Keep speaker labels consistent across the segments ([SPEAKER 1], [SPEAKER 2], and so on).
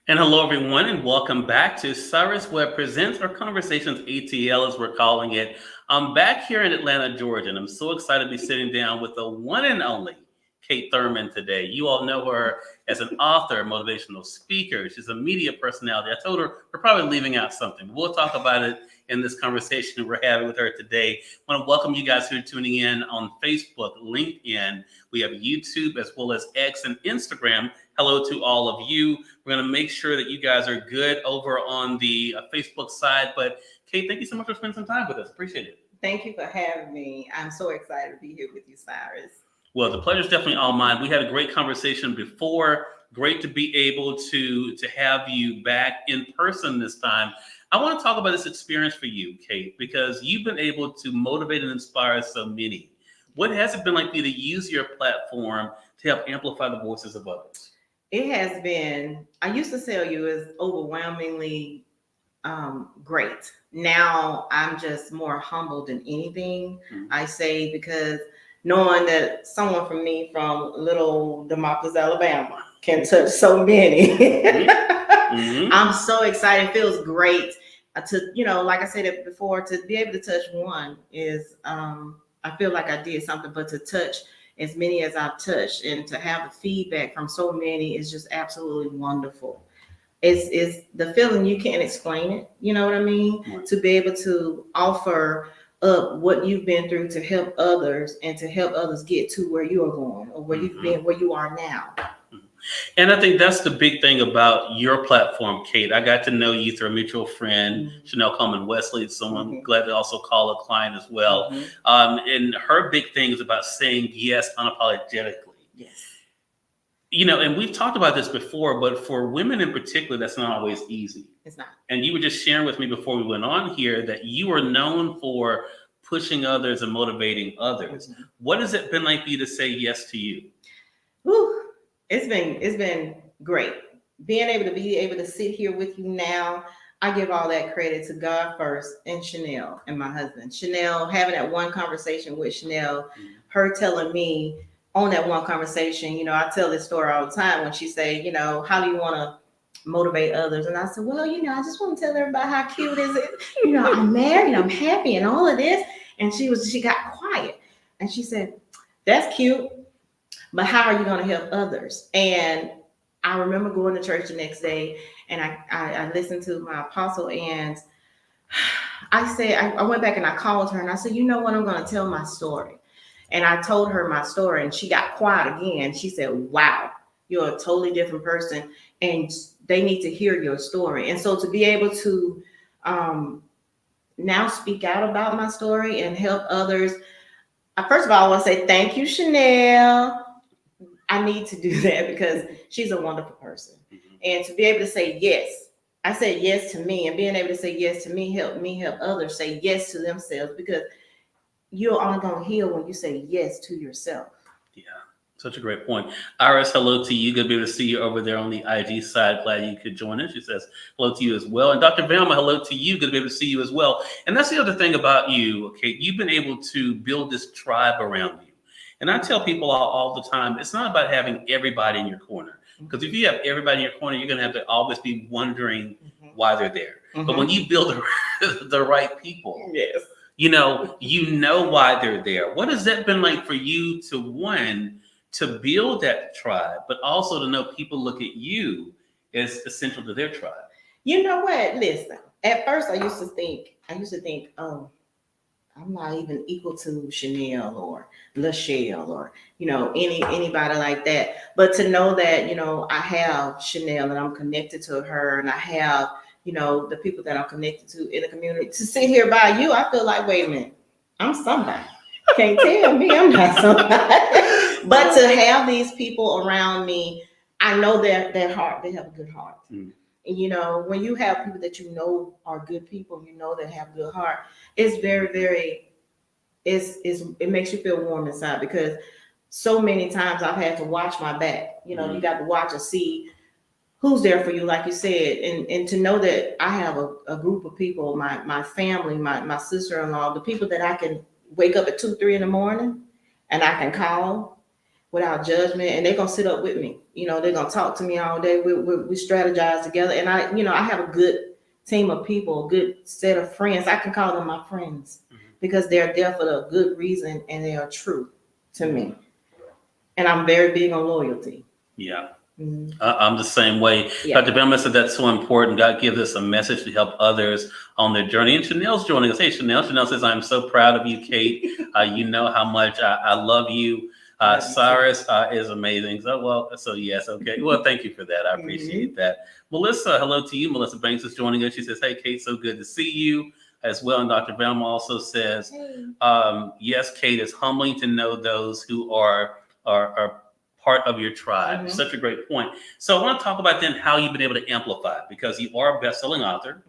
[SPEAKER 1] And hello, everyone, and welcome back to Cyrus Webb Presents or Conversations ATL, as we're calling it. I'm back here in Atlanta, Georgia, and I'm so excited to be sitting down with the one and only Kate Thurman today. You all know her as an author, motivational speaker. She's a media personality. I told her we're probably leaving out something. We'll talk about it in this conversation we're having with her today. I want to welcome you guys who are tuning in on Facebook, LinkedIn. We have YouTube as well as X and Instagram. Hello to all of you. We're going to make sure that you guys are good over on the Facebook side. But Kate, thank you so much for spending some time with us. Appreciate it.
[SPEAKER 2] Thank you for having me. I'm so excited to be here with you, Cyrus.
[SPEAKER 1] Well, the pleasure is definitely all mine. We had a great conversation before. Great to be able to have you back in person this time. I want to talk about this experience for you, Kate, because you've been able to motivate and inspire so many. What has it been like for you to use your platform to help amplify the voices of others?
[SPEAKER 2] It has been, I used to tell you, it's overwhelmingly great. Now I'm just more humble than anything, I say, because knowing that someone from little Demopolis, Alabama can touch so many. I'm so excited. It feels great to, like I said before, to be able to touch one is, I feel like I did something, but to touch as many as I've touched and to have the feedback from so many is just absolutely wonderful. It's the feeling you can't explain it. You know what I mean?
[SPEAKER 1] Right.
[SPEAKER 2] To be able to offer up what you've been through to help others and to help others get to where you are going or where you've been, where you are now.
[SPEAKER 1] And I think that's the big thing about your platform, Kate. I got to know you through a mutual friend, Chanel Coleman Wesley, someone I'm glad to also call a client as well. And her big thing is about saying yes unapologetically.
[SPEAKER 2] Yes.
[SPEAKER 1] And we've talked about this before, but for women in particular, that's not always easy.
[SPEAKER 2] It's not.
[SPEAKER 1] And you were just sharing with me before we went on here that you are known for pushing others and motivating others. What has it been like for you to say yes to you?
[SPEAKER 2] Whew. It's been great. Being able to sit here with you now, I give all that credit to God first and Chanel and my husband. Chanel, having that one conversation with Chanel, her telling me on that one conversation, I tell this story all the time when she say, how do you want to motivate others? And I said, well, I just want to tell everybody how cute is it. I'm married, I'm happy and all of this. And she got quiet and she said, that's cute. But how are you going to help others? And I remember going to church the next day and I listened to my apostle and I said, I went back and I called her and I said, you know what? I'm going to tell my story. And I told her my story and she got quiet again. She said, wow, you're a totally different person and they need to hear your story. And so to be able to now speak out about my story and help others, first of all, I want to say thank you, Chanel. I need to do that because she's a wonderful person. And to be able to say yes, I said yes to me, and being able to say yes to me help others say yes to themselves, because you're only going to heal when you say yes to yourself.
[SPEAKER 1] Yeah, such a great point. Iris, hello to you. Good to be able to see you over there on the IG side. Glad you could join us. She says hello to you as well. And Dr. Velma, hello to you. Good to be able to see you as well. And that's the other thing about you, okay? You've been able to build this tribe around you. And I tell people all the time, it's not about having everybody in your corner. Because if you have everybody in your corner, you're going to have to always be wondering why they're there. But when you build the right people,
[SPEAKER 2] yes,
[SPEAKER 1] you know why they're there. What has that been like for you to build that tribe, but also to know people look at you as essential to their tribe?
[SPEAKER 2] You know what? Listen, at first I used to think, oh, I'm not even equal to Chanel or Lachelle or, anybody like that. But to know that, I have Chanel and I'm connected to her and I have, the people that I'm connected to in the community, to sit here by you, I feel like, wait a minute, I'm somebody. Can't tell me I'm not somebody. But to have these people around me, I know their heart, they have a good heart. And, when you have people that are good people, that have good heart, it's very, very, it makes you feel warm inside, because so many times I've had to watch my back. You got to watch and see who's there for you, like you said, and to know that I have a group of people, my family, my sister-in-law, the people that I can wake up at 2, 3 in the morning and I can call without judgment, and they're gonna sit up with me. They're gonna talk to me all day. We strategize together, and I have a good team of people, a good set of friends. I can call them my friends because they're there for a good reason and they are true to me. And I'm very big on loyalty.
[SPEAKER 1] Yeah.
[SPEAKER 2] Mhm.
[SPEAKER 1] I'm the same way.
[SPEAKER 2] Yeah.
[SPEAKER 1] Dr. Bama said that's so important. God gives us a message to help others on their journey. And Chanel's joining us. Hey, Chanel. Chanel says, I'm so proud of you, Kate. You know how much I love you. Cyrus is amazing. So yes, okay. Well, thank you for that. I appreciate that. Melissa, hello to you. Melissa Banks is joining us. She says, hey, Kate, so good to see you as well. And Dr. Bama also says, yes, Kate, it's humbling to know those who are part of your tribe. Such a great point. So I want to talk about then how you've been able to amplify, because you are a best-selling author,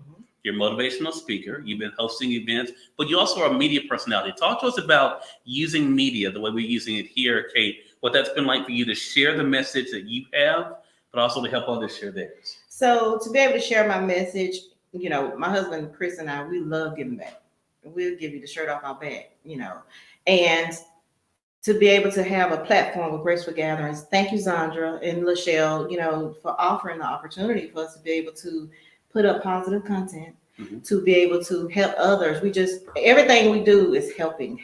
[SPEAKER 1] you're a motivational speaker, you've been hosting events, but you also are a media personality. Talk to us about using media the way we're using it here, Kate, what that's been like for you to share the message that you have, but also to help others share theirs.
[SPEAKER 2] So to be able to share my message, my husband, Chris, and I, we love giving back. We'll give you the shirt off our back, and to be able to have a platform with Graceful Gatherings. Thank you, Zandra and Lachelle, for offering the opportunity for us to be able to put up positive content, to be able to help others. Everything we do is helping.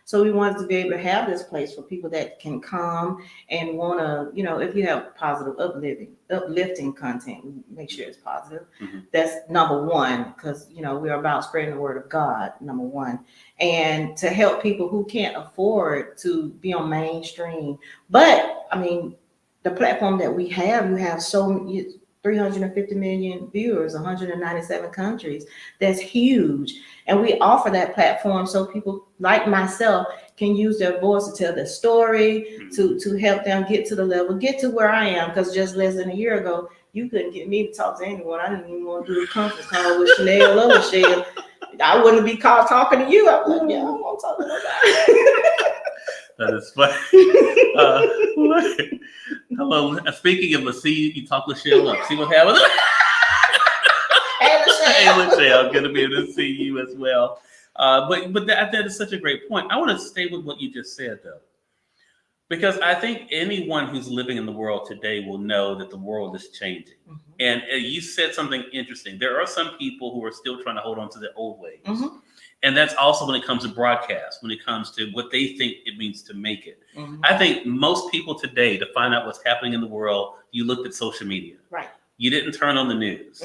[SPEAKER 2] So we wanted to be able to have this place for people that can come and want to, if you have positive, uplifting content, make sure it's positive. That's number one, because, we're about spreading the word of God, number one. And to help people who can't afford to be on mainstream. But, the platform that we have, you have 350 million viewers, 197 countries. That's huge. And we offer that platform so people like myself can use their voice to tell their story, to help them get to the level, get to where I am. Because just less than a year ago, you couldn't get me to talk to anyone. I didn't even want to do a conference call with Chanel or Michelle. I wouldn't be called talking to you. I'm like, yeah, I don't want to talk to nobody.
[SPEAKER 1] That is funny. Hello. Speaking of, let's see you talk Lachelle up. See what happens. Hey, Lachelle, good to be able to see you as well. But that is such a great point. I want to stay with what you just said, though, because I think anyone who's living in the world today will know that the world is changing. And you said something interesting. There are some people who are still trying to hold on to their old ways. And that's also when it comes to broadcast, when it comes to what they think it means to make it. I think most people today, to find out what's happening in the world, you looked at social media.
[SPEAKER 2] Right.
[SPEAKER 1] You didn't turn on the news,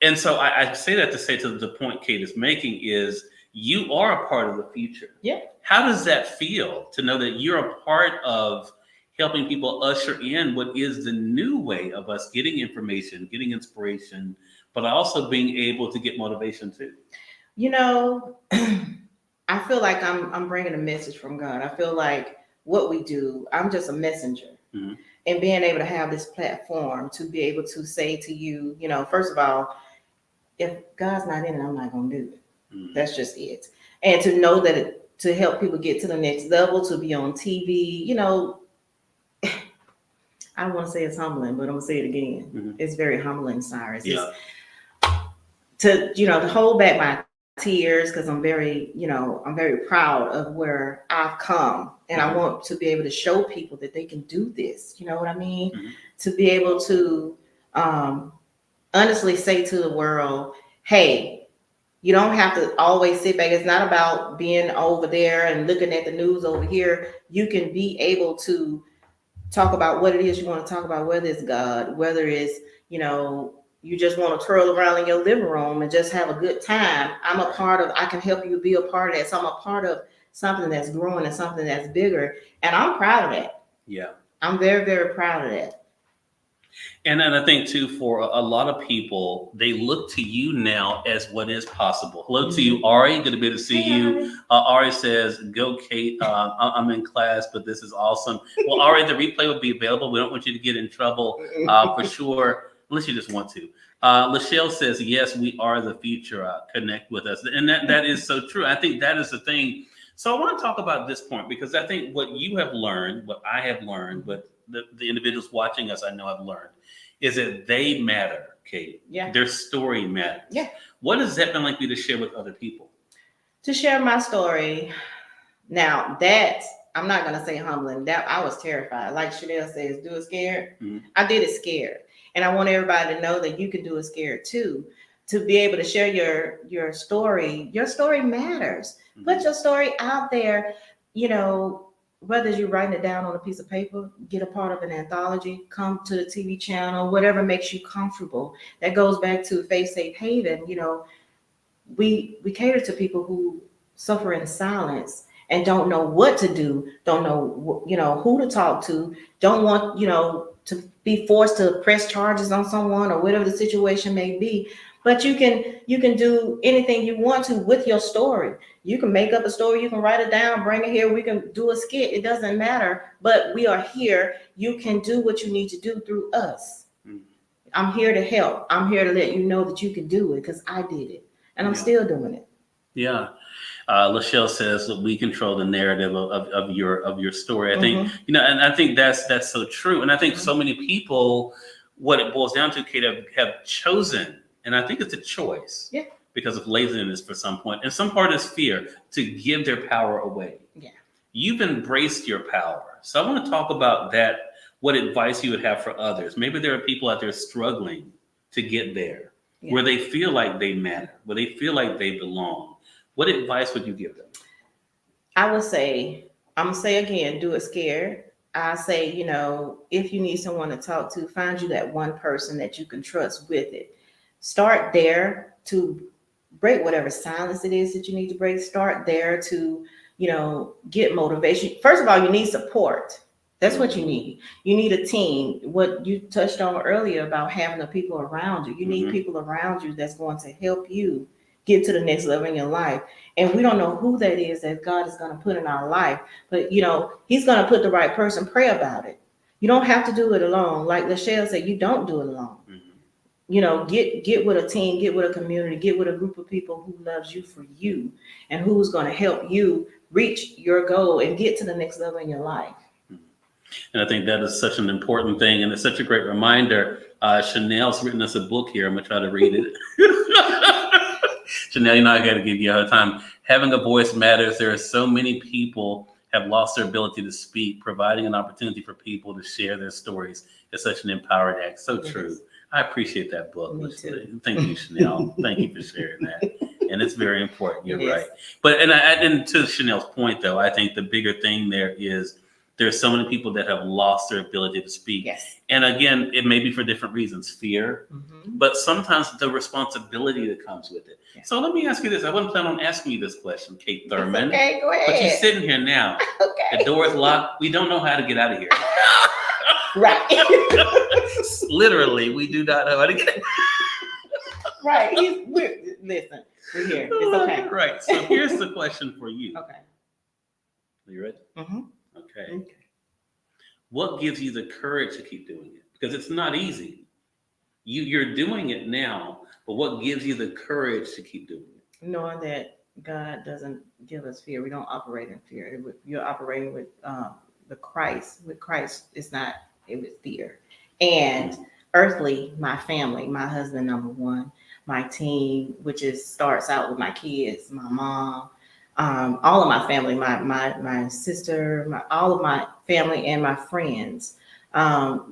[SPEAKER 1] And so I say that to say to the point Kate is making is you are a part of the future.
[SPEAKER 2] Yeah.
[SPEAKER 1] How does that feel to know that you're a part of helping people usher in what is the new way of us getting information, getting inspiration, but also being able to get motivation too?
[SPEAKER 2] I feel like I'm bringing a message from God. I feel like what we do, I'm just a messenger. And being able to have this platform to be able to say to you, first of all, if God's not in it, I'm not going to do it. That's just it. And to know that to help people get to the next level, to be on TV, I don't want to say it's humbling, but I'm going to say it again. It's very humbling, Cyrus.
[SPEAKER 1] Yeah.
[SPEAKER 2] To hold back my tears, because I'm very proud of where I've come, and I want to be able to show people that they can do this. You know what I mean? To be able to honestly say to the world, hey, you don't have to always sit back. It's not about being over there and looking at the news over here. You can be able to talk about what it is you want to talk about, whether it's God, whether it's, you just want to twirl around in your living room and just have a good time. I can help you be a part of that. So I'm a part of something that's growing and something that's bigger. And I'm proud of that.
[SPEAKER 1] Yeah.
[SPEAKER 2] I'm very, very proud of that.
[SPEAKER 1] And I think too, for a lot of people, they look to you now as what is possible. Hello to you, Ari. Good to be able to see you. Ari says, "Go, Kate. I'm in class, but this is awesome." Well, Ari, the replay will be available. We don't want you to get in trouble for sure, unless you just want to. Lachelle says, "Yes, we are the future. Connect with us," and that is so true. I think that is the thing. So I want to talk about this point, because I think what you have learned, what I have learned, what the individuals watching us I know have learned, is that they matter, Kate.
[SPEAKER 2] Yeah.
[SPEAKER 1] Their story matters.
[SPEAKER 2] Yeah.
[SPEAKER 1] What has that been like for you to share with other people?
[SPEAKER 2] To share my story. Now, that I'm not gonna say humbling. That I was terrified. Like Chanel says, do it scared.
[SPEAKER 1] Mhm.
[SPEAKER 2] I did it scared, and I want everybody to know that you can do it scared too. To be able to share your story. Your story matters. Put your story out there. You know, whether you're writing it down on a piece of paper, get a part of an anthology, come to the TV channel, whatever makes you comfortable. That goes back to Faith Safe Haven. You know, we cater to people who suffer in silence and don't know what to do, don't know who to talk to, don't want to be forced to press charges on someone or whatever the situation may be. But you can do anything you want to with your story. You can make up a story, you can write it down, bring it here, we can do a skit. It doesn't matter, but we are here. You can do what you need to do through us. I'm here to help. I'm here to let you know that you can do it because I did it. And I'm still doing it.
[SPEAKER 1] Yeah. Lachelle says that we control the narrative of your story. I think, and I think that's so true. And I think so many people, what it boils down to, Kate, have chosen, and I think it's a choice.
[SPEAKER 2] Yeah.
[SPEAKER 1] Because of laziness for some point. And some part is fear to give their power away.
[SPEAKER 2] Yeah.
[SPEAKER 1] You've embraced your power. So I want to talk about that, what advice you would have for others. Maybe there are people out there struggling to get there. Yeah. Where they feel like they matter, where they feel like they belong. What advice would you give them?
[SPEAKER 2] I would say, I'm going to say again, do it scared. I say, if you need someone to talk to, find you that one person that you can trust with it. Start there to break whatever silence it is that you need to break. Start there to, get motivation. First of all, you need support. That's what you need. You need a team. What you touched on earlier about having the people around you. You need people around you that's going to help you get to the next level in your life. And we don't know who that is that God is going to put in our life. But, he's going to put the right person. Pray about it. You don't have to do it alone. Like Lachelle said, you don't do it alone. Get with a team, get with a community, get with a group of people who loves you for you and who's going to help you reach your goal and get to the next level in your life.
[SPEAKER 1] And I think that is such an important thing. And it's such a great reminder. Chanel's written us a book here. I'm going to try to read it. Chanel, I got to give you a time. Having a voice matters. There are so many people have lost their ability to speak. Providing an opportunity for people to share their stories is such an empowering act. So true. I appreciate that book.
[SPEAKER 2] Me too.
[SPEAKER 1] Thank you, Chanel. Thank you for sharing that. And it's very important. You're right. But and to Chanel's point, though, I think the bigger thing there is there's so many people that have lost their ability to speak.
[SPEAKER 2] Yes.
[SPEAKER 1] And again, it may be for different reasons, fear, but sometimes the responsibility that comes with it. Yeah. So let me ask you this. I wasn't planning on asking you this question, Kate Thurman.
[SPEAKER 2] Okay, go ahead.
[SPEAKER 1] But you're sitting here now.
[SPEAKER 2] Okay.
[SPEAKER 1] The door is locked. We don't know how to get out of here.
[SPEAKER 2] Right.
[SPEAKER 1] Literally, we do not know how to get out.
[SPEAKER 2] Right. Listen, we're here. It's okay.
[SPEAKER 1] Right. So here's the question for you.
[SPEAKER 2] Okay.
[SPEAKER 1] Are you ready?
[SPEAKER 2] Okay.
[SPEAKER 1] What gives you the courage to keep doing it? Because it's not easy. You're doing it now, but what gives you the courage to keep doing it?
[SPEAKER 2] Knowing that God doesn't give us fear. We don't operate in fear. You're operating with the Christ. With Christ, it's not with fear. And earthly, my family, my husband, number one, my team, which starts out with my kids, my mom, all of my family, my sister, all of my family and my friends,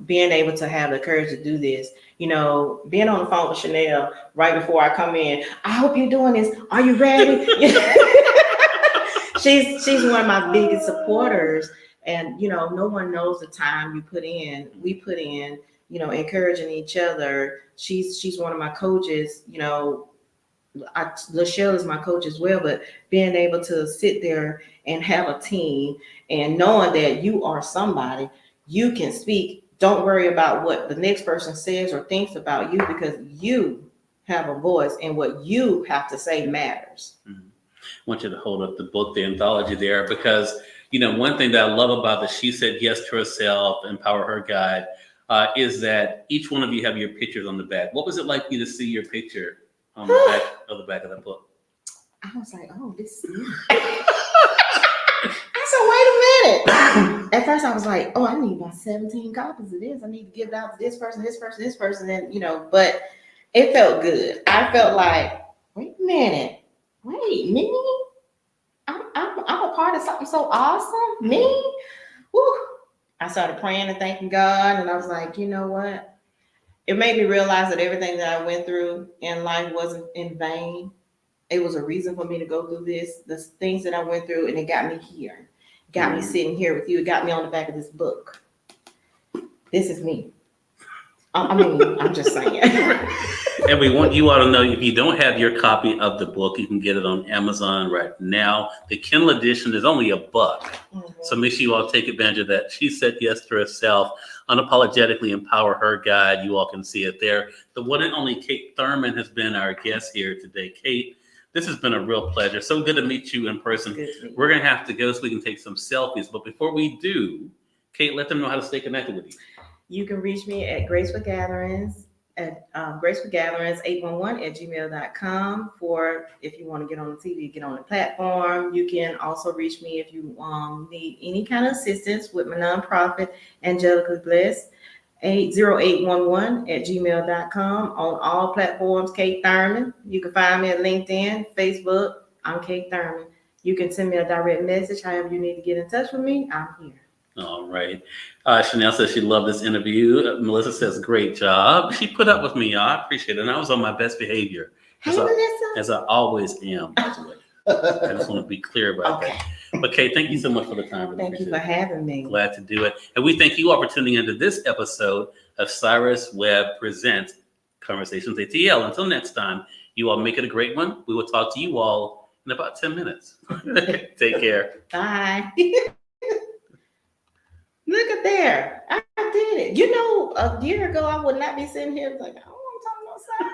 [SPEAKER 2] being able to have the courage to do this, being on the phone with Chanel right before I come in. I hope you're doing this. Are you ready? She's one of my biggest supporters. And, no one knows the time you put in. We put in, encouraging each other. She's one of my coaches, Lachelle is my coach as well, but being able to sit there and have a team and knowing that you are somebody, you can speak. Don't worry about what the next person says or thinks about you because you have a voice and what you have to say matters.
[SPEAKER 1] I want you to hold up the book, the anthology there, because, one thing that I love about the She Said Yes to Herself, Empower Her Guide, is that each one of you have your pictures on the back. What was it like for you to see your picture on the back of the book?
[SPEAKER 2] I was like, oh, this is me. I said, wait a minute. At first I was like, oh, I need about 17 copies of this. I need to give it out to this person, this person, this person. And, but it felt good. I felt like, wait a minute. Wait, me? I'm a part started something so awesome. Me? Woo. I started praying and thanking God, and I was like, you know what? It made me realize that everything that I went through in life wasn't in vain. It was a reason for me to go through this, the things that I went through, and it got me here. It got me sitting here with you. It got me on the back of this book. This is me. I mean, I'm just saying.
[SPEAKER 1] And we want you all to know, if you don't have your copy of the book, you can get it on Amazon right now. The Kindle edition is only $1.
[SPEAKER 2] Mm-hmm.
[SPEAKER 1] So make sure you all take advantage of that. She said yes to herself. Unapologetically Empower Her Guide. You all can see it there. The one and only Kate Thurman has been our guest here today. Kate, this has been a real pleasure. So good to meet you in person. We're going to have to go so we can take some selfies. But before we do, Kate, let them know how to stay connected with you.
[SPEAKER 2] You can reach me at Graceful Gatherings at Graceful Gatherings 811 at gmail.com for if you want to get on the TV, get on the platform. You can also reach me if you need any kind of assistance with my nonprofit, Angelica Bliss, 80811 at gmail.com on all platforms. Kate Thurman. You can find me at LinkedIn, Facebook. I'm Kate Thurman. You can send me a direct message. However you need to get in touch with me, I'm here.
[SPEAKER 1] All right. Chanel says she loved this interview. Melissa says, great job. She put up with me, y'all. I appreciate it. And I was on my best behavior.
[SPEAKER 2] Hey, Melissa.
[SPEAKER 1] As I always am, by the way. I just want to be clear about that. But Kate, thank you so much for the time. Really
[SPEAKER 2] thank you for having me.
[SPEAKER 1] Glad to do it. And we thank you all for tuning into this episode of Cyrus Webb Presents Conversations ATL. Until next time, you all make it a great one. We will talk to you all in about 10 minutes. Take care.
[SPEAKER 2] Bye. Look at there. I did it. You know, a year ago, I would not be sitting here like, I don't want to talk about Cyrus.